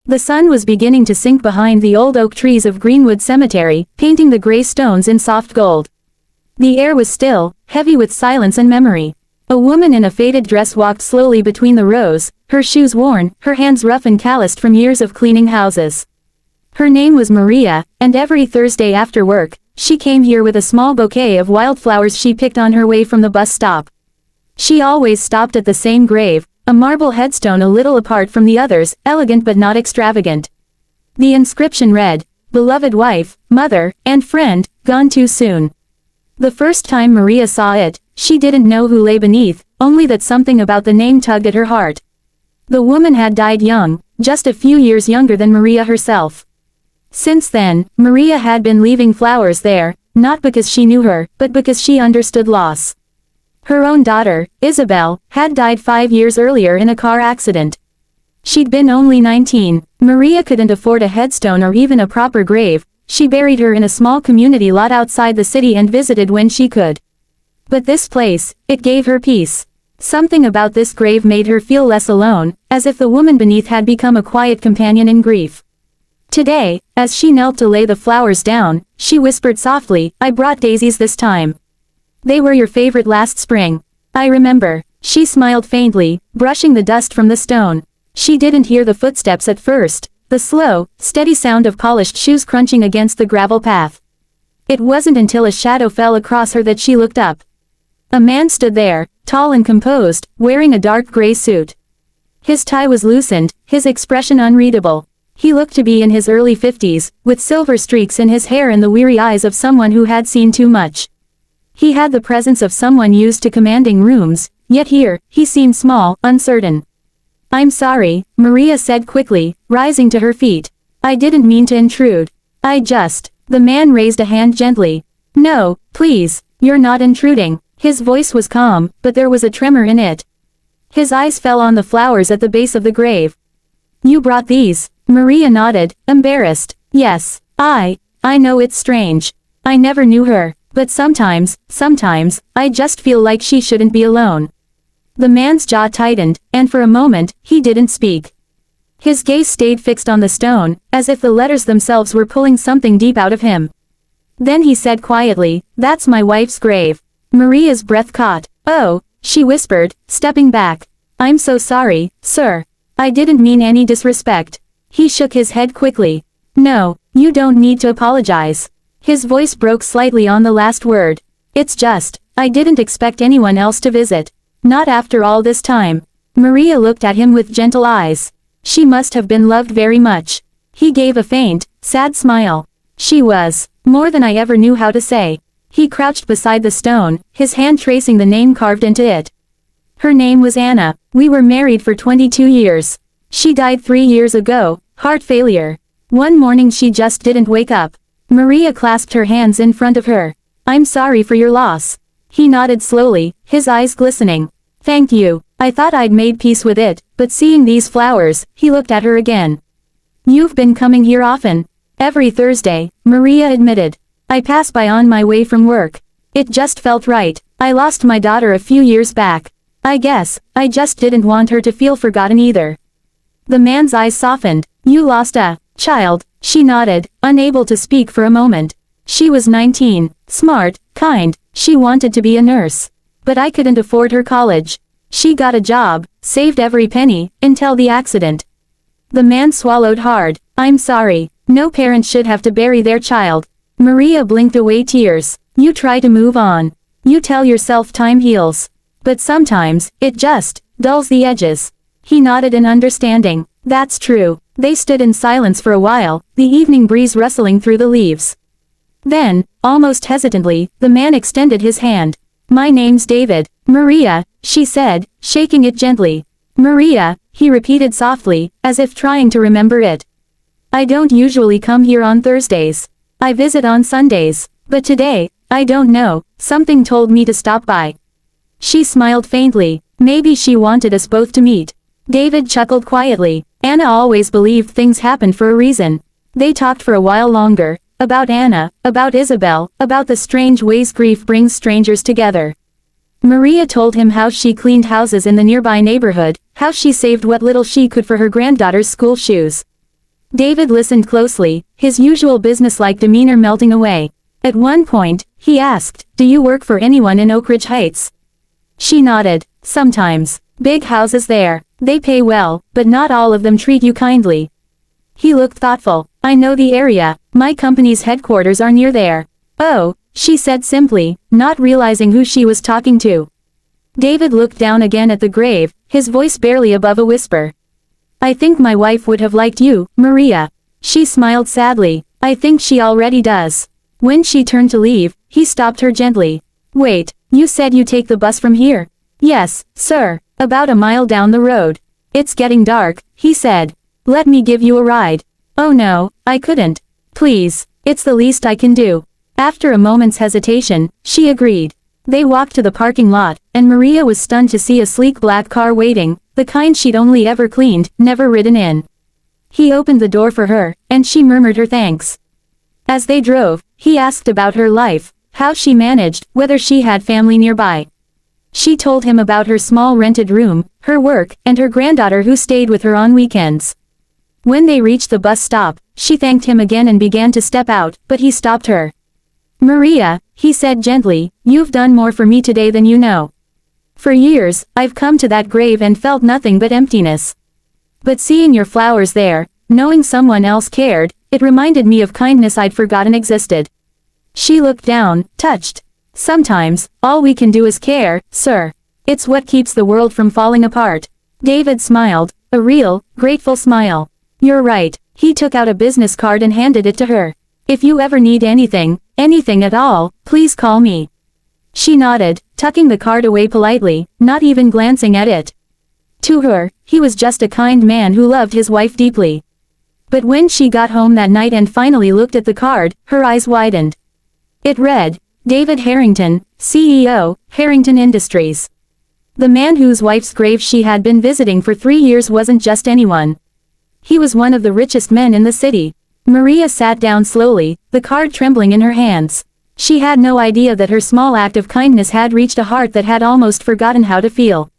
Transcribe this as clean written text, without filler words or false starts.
The sun was beginning to sink behind the old oak trees of Greenwood Cemetery, painting the gray stones in soft gold. The air was still, heavy with silence and memory. A woman in a faded dress walked slowly between the rows, her shoes worn, her hands rough and calloused from years of cleaning houses. Her name was Maria, and every Thursday after work, she came here with a small bouquet of wildflowers she picked on her way from the bus stop. She always stopped at the same grave, a marble headstone a little apart from the others, elegant but not extravagant. The inscription read, "Beloved wife, mother, and friend, gone too soon." The first time Maria saw it, she didn't know who lay beneath, only that something about the name tugged at her heart. The woman had died young, just a few years younger than Maria herself. Since then, Maria had been leaving flowers there, not because she knew her, but because she understood loss. Her own daughter, Isabel, had died 5 years earlier in a car accident. She'd been only 19, Maria couldn't afford a headstone or even a proper grave, she buried her in a small community lot outside the city and visited when she could. But this place, it gave her peace. Something about this grave made her feel less alone, as if the woman beneath had become a quiet companion in grief. Today, as she knelt to lay the flowers down, she whispered softly, "I brought daisies this time. They were your favorite last spring. I remember." She smiled faintly, brushing the dust from the stone. She didn't hear the footsteps at first, the slow, steady sound of polished shoes crunching against the gravel path. It wasn't until a shadow fell across her that she looked up. A man stood there, tall and composed, wearing a dark gray suit. His tie was loosened, his expression unreadable. He looked to be in his early 50s, with silver streaks in his hair and the weary eyes of someone who had seen too much. He had the presence of someone used to commanding rooms, yet here, he seemed small, uncertain. "I'm sorry," Maria said quickly, rising to her feet. "I didn't mean to intrude. The man raised a hand gently. "No, please, you're not intruding." His voice was calm, but there was a tremor in it. His eyes fell on the flowers at the base of the grave. "You brought these?" Maria nodded, embarrassed. "Yes, I know it's strange. I never knew her. But sometimes, I just feel like she shouldn't be alone." The man's jaw tightened, and for a moment, he didn't speak. His gaze stayed fixed on the stone, as if the letters themselves were pulling something deep out of him. Then he said quietly, "That's my wife's grave." Maria's breath caught. "Oh," she whispered, stepping back. "I'm so sorry, sir. I didn't mean any disrespect." He shook his head quickly. "No, you don't need to apologize." His voice broke slightly on the last word. "It's just, I didn't expect anyone else to visit. Not after all this time." Maria looked at him with gentle eyes. She must have been loved very much. He gave a faint, sad smile. "She was, more than I ever knew how to say." He crouched beside the stone, his hand tracing the name carved into it. "Her name was Anna. We were married for 22 years. She died 3 years ago, heart failure. One morning she just didn't wake up." Maria clasped her hands in front of her. "I'm sorry for your loss." He nodded slowly, his eyes glistening. "Thank you. I thought I'd made peace with it, but seeing these flowers," he looked at her again. "You've been coming here often." "Every Thursday," Maria admitted. "I pass by on my way from work. It just felt right. I lost my daughter a few years back. I guess, I just didn't want her to feel forgotten either." The man's eyes softened. "You lost a child?" She nodded, unable to speak for a moment. "She was 19, smart, kind, she wanted to be a nurse. But I couldn't afford her college. She got a job, saved every penny, until the accident." The man swallowed hard. "I'm sorry. No parent should have to bury their child." Maria blinked away tears. "You try to move on. You tell yourself time heals. But sometimes, it just dulls the edges." He nodded in understanding. "That's true." They stood in silence for a while, the evening breeze rustling through the leaves. Then, almost hesitantly, the man extended his hand. "My name's David." "Maria," she said, shaking it gently. "Maria," he repeated softly, as if trying to remember it. "I don't usually come here on Thursdays. I visit on Sundays. But today, I don't know, something told me to stop by." She smiled faintly. Maybe she wanted us both to meet. David chuckled quietly. Anna always believed things happened for a reason. They talked for a while longer, about Anna, about Isabel, about the strange ways grief brings strangers together. Maria told him how she cleaned houses in the nearby neighborhood, how she saved what little she could for her granddaughter's school shoes. David listened closely, his usual businesslike demeanor melting away. At one point, he asked, "Do you work for anyone in Oak Ridge Heights?" She nodded. "Sometimes. Big houses there. They pay well, but not all of them treat you kindly." He looked thoughtful. "I know the area. My company's headquarters are near there." "Oh," she said simply, not realizing who she was talking to. David looked down again at the grave, his voice barely above a whisper. "I think my wife would have liked you, Maria." She smiled sadly. "I think she already does." When she turned to leave, he stopped her gently. "Wait, you said you take the bus from here?" "Yes, sir, about a mile down the road." "It's getting dark," he said. "Let me give you a ride." "Oh no, I couldn't. Please, it's the least I can do." After a moment's hesitation, she agreed. They walked to the parking lot, and Maria was stunned to see a sleek black car waiting, the kind she'd only ever cleaned, never ridden in. He opened the door for her, and she murmured her thanks. As they drove, he asked about her life, how she managed, whether she had family nearby. She told him about her small rented room, her work, and her granddaughter who stayed with her on weekends. When they reached the bus stop, she thanked him again and began to step out, but he stopped her. "Maria," he said gently, "you've done more for me today than you know. For years, I've come to that grave and felt nothing but emptiness. But seeing your flowers there, knowing someone else cared, it reminded me of kindness I'd forgotten existed." She looked down, touched. "Sometimes, all we can do is care, sir. It's what keeps the world from falling apart." David smiled, a real, grateful smile. "You're right." He took out a business card and handed it to her. "If you ever need anything at all, please call me." She nodded, tucking the card away politely, not even glancing at it. To her, he was just a kind man who loved his wife deeply. But when she got home that night and finally looked at the card, her eyes widened. It read, "David Harrington, CEO, Harrington Industries." The man whose wife's grave she had been visiting for 3 years wasn't just anyone. He was one of the richest men in the city. Maria sat down slowly, the card trembling in her hands. She had no idea that her small act of kindness had reached a heart that had almost forgotten how to feel.